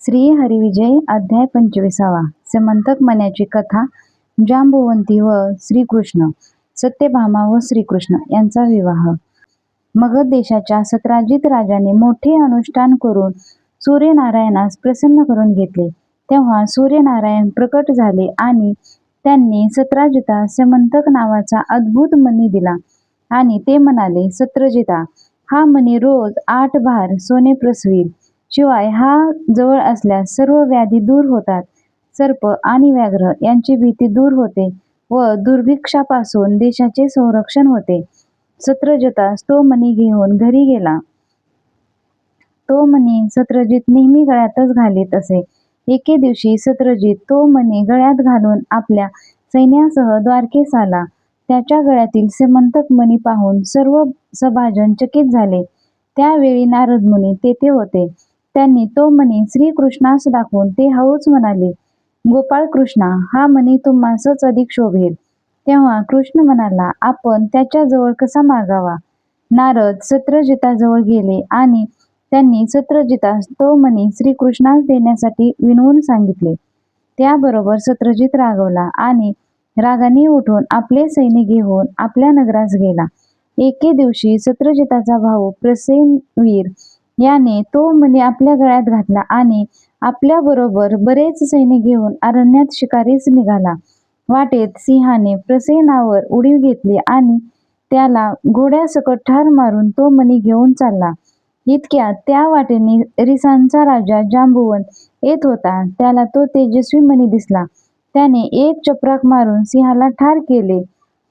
श्री हरिविजय अध्याय 25. समंतक मण्याची कथा. जांबुवंती व श्रीकृष्ण. सत्यभामा व श्रीकृष्ण यांचा विवाह. मगध देशाच्या सत्राजित राजाने मोठे अनुष्ठान करून सूर्यनारायणास प्रसन्न करून घेतले. तेव्हा सूर्यनारायण प्रकट झाले आणि त्यांनी सत्राजितास समंतक नावाचा अद्भुत मणी दिला आणि ते म्हणाले, सत्रजिता, हा मणी रोज 8 भार सोने प्रसवील. शिवाय हा जवळ असल्यास सर्व व्याधी दूर होतात, सर्प आणि व्याघ्र यांची भीती दूर होते व दुर्भिक्षापासून देशाचे संरक्षण होते. सत्रजितास तो मणी घेऊन घरी गेला. तो मणी सत्रजित नेहमी गळ्यातच घालीत असे. एके दिवशी सत्रजित तो मणी गळ्यात घालून आपल्या सैन्यासह द्वारकेस आला. त्याच्या गळ्यातील समंतक मणी पाहून सर्व सभाजन चकित झाले. त्यावेळी नारद मुनी तेथे होते. त्यांनी तो मणी श्रीकृष्णास दाखवून ते हळूच म्हणाले, गोपाळ कृष्णा, हा मणी तुम्हासच अधिक शोभेल. तेव्हा कृष्ण म्हणाला, आपण त्याच्याजवळ कसा मागावा? नारद सत्रजिताजवळ गेले आणि त्यांनी सत्रजितास तो मणी श्रीकृष्णास देण्यासाठी विनवून सांगितले. त्याबरोबर सत्रजित रागवला आणि रागाने उठून आपले सैन्य घेऊन आपल्या नगरास गेला. एके दिवशी सत्रजिताचा भाऊ प्रसेनवीर याने तो मणी आपल्या गळ्यात घातला आणि आपल्या बरोबर बरेच सैन्य घेऊन अरण्यात शिकारीस निघाला. वाटेत सिंहाने प्रसेनावर उडी घेतली आणि त्याला घोड्यासकट ठार मारून तो मणी घेऊन चालला. इतक्यात त्या वाटेने रिसांचा राजा जांबुवंत येत होता. त्याला तो तेजस्वी मणी दिसला. त्याने एक चपराक मारून सिंहाला ठार केले.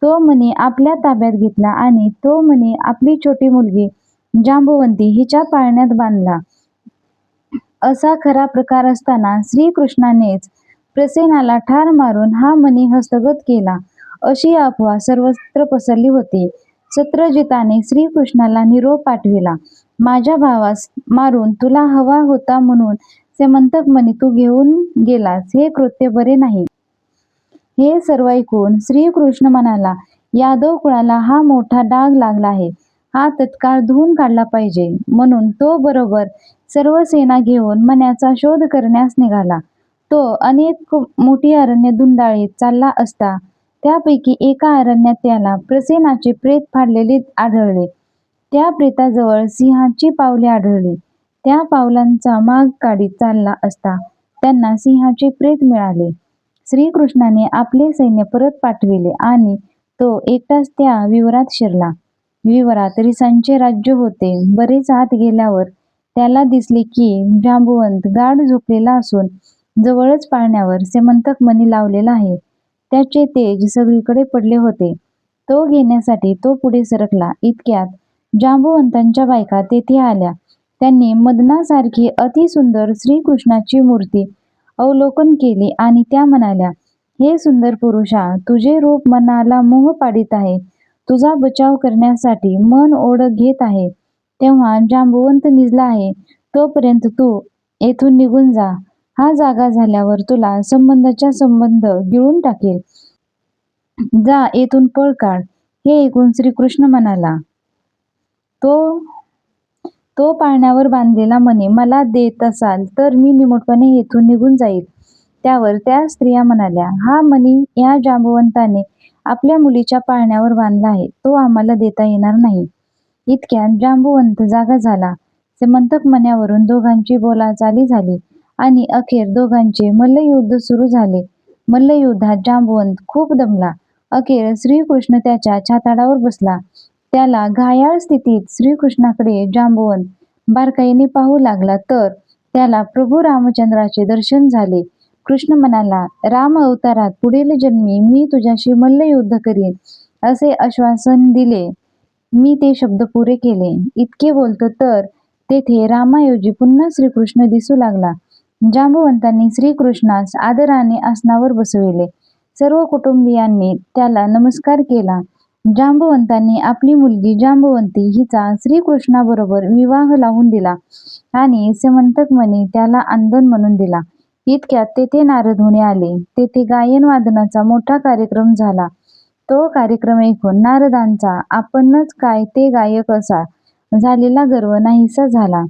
तो मणी आपल्या ताब्यात घेतला आणि तो मणी आपली छोटी मुलगी जांबुवंती हिच्या पाळण्यात बांधला. असा खरा प्रकार असताना श्रीकृष्णानेच प्रसेनाला ठार मारून हा मणी हस्तगत केला, अशी अफवा सर्वत्र पसरली होती. सत्रजिताने श्रीकृष्णाला निरोप पाठविला, माझ्या भावास मारून तुला हवा होता म्हणून समंतक मणी तू घेऊन गेलास, हे कृत्य बरे नाही. हे सर्व ऐकून श्रीकृष्ण म्हणाला, यादव कुळाला हा मोठा डाग लागला आहे. हा तत्काळ धुवून काढला पाहिजे. म्हणून तो बरोबर सर्व सेना घेऊन मण्याचा शोध करण्यास निघाला. तो अनेक मोठी अरण्य धुंडाळीत चालला असता त्यापैकी एका अरण्यात त्याला प्रसेनाचे प्रेत फाडलेले आढळले. त्या प्रेताजवळ सिंहाची पावले आढळली. त्या पावलांचा माग काढीत चालला असता त्यांना सिंहाचे प्रेत मिळाले. श्रीकृष्णाने आपले सैन्य परत पाठविले आणि तो एकटाच त्या विवरात शिरला. विवरात रिसांचे राज्य होते. बरेच आत गेल्यावर त्याला दिसले की जांबुवंत गाढ झोपलेला असून जवळच पाळण्यावर समंतक मणी लावलेला आहे. त्याचे तेज सगळीकडे पडले होते. तो घेण्यासाठी तो पुढे सरकला. इतक्यात जांबुवंतांच्या बायका तेथे आल्या. त्यांनी मदनासारखी अतिसुंदर श्रीकृष्णाची मूर्ती अवलोकन केली आणि त्या म्हणाल्या, हे सुंदर पुरुषा, तुझे रूप मनाला मोह पाडित आहे. तुझा बचाव करण्यासाठी मन ओढ घेत आहे. तेव्हा जांबुवंत निजला आहे तोपर्यंत तू येथून निघून जा. हा जागा झाल्यावर तुला संबंधाच्या संबंध गिळून टाकेल. जा, येथून पळ काढ. हे ऐकून श्रीकृष्ण म्हणाला, तो पाळण्यावर बांधलेला मणी मला देत असाल तर मी निमूटपणे येथून निघून जाईल. त्यावर त्या स्त्रिया म्हणाल्या, हा मणी या जांबुवंताने आपल्या मुलीच्या पाळण्यावर बांधला आहे. तो आम्हाला देता येणार नाही. इतक्यात जांबुवंत जागा झाला. समंतक मण्यावरून दोघांची बोलाचाली झाली आणि अखेर दोघांचे मल्लयुद्ध सुरू झाले. मल्लयुद्धात जांबुवंत खूप दमला. अखेर श्रीकृष्ण त्याच्या छाताडावर बसला. त्याला घायाळ स्थितीत श्रीकृष्णाकडे जांबुवंत बारकाईने पाहू लागला तर त्याला प्रभू रामचंद्राचे दर्शन झाले. कृष्ण म्हणाला, राम अवतारात पुढील जन्मी मी तुझ्याशी मल्लयुद्ध करीन असे आश्वासन दिले. मी ते शब्द पुरे केले. इतके बोलतो तर तेथे रामाऐवजी पुन्हा श्रीकृष्ण दिसू लागला. जांबुवंतांनी श्रीकृष्णास आदराने आसनावर बसविले. सर्व कुटुंबियांनी त्याला नमस्कार केला. जांबुवंतांनी आपली मुलगी जांबुवंती हिचा श्रीकृष्णाबरोबर विवाह लावून दिला आणि समंतक मणी त्याला आंदण म्हणून दिला. इतक्यात तेथे नारद मुनी आले. तेथे गायन वादनाचा मोठा कार्यक्रम झाला. तो कार्यक्रम ऐकून नारदांचा आपणच काय ते गायक असा झालेला गर्व नाहीसा झाला.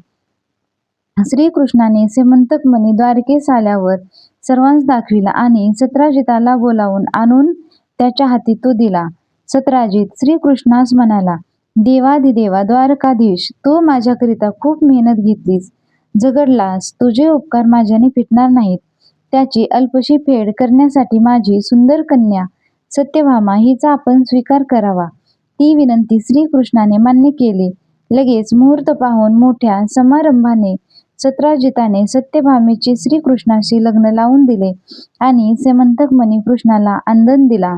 श्रीकृष्णाने सेमंतक मणी द्वारकेस आल्यावर सर्वांस दाखविला आणि सत्राजिताला बोलावून आणून त्याच्या हाती तो दिला. सत्राजित श्रीकृष्णास म्हणाला, देवाधिदेवा द्वारकाधीश, तू माझ्याकरिता खूप मेहनत घेतलीस, झगडलास, तुझे उपकार माझ्याने फिटणार नाहीत. त्याची अल्पशी फेड करण्यासाठी माझी सुंदर कन्या सत्यभामा हिचा आपण स्वीकार करावा. ती विनंती श्रीकृष्णाने मान्य केली. लगेच मुहूर्त पाहून मोठ्या समारंभाने सत्राजिताने सत्यभामेचे श्रीकृष्णाशी लग्न लावून दिले आणि सेमंतक मणी कृष्णाला आनंद दिला.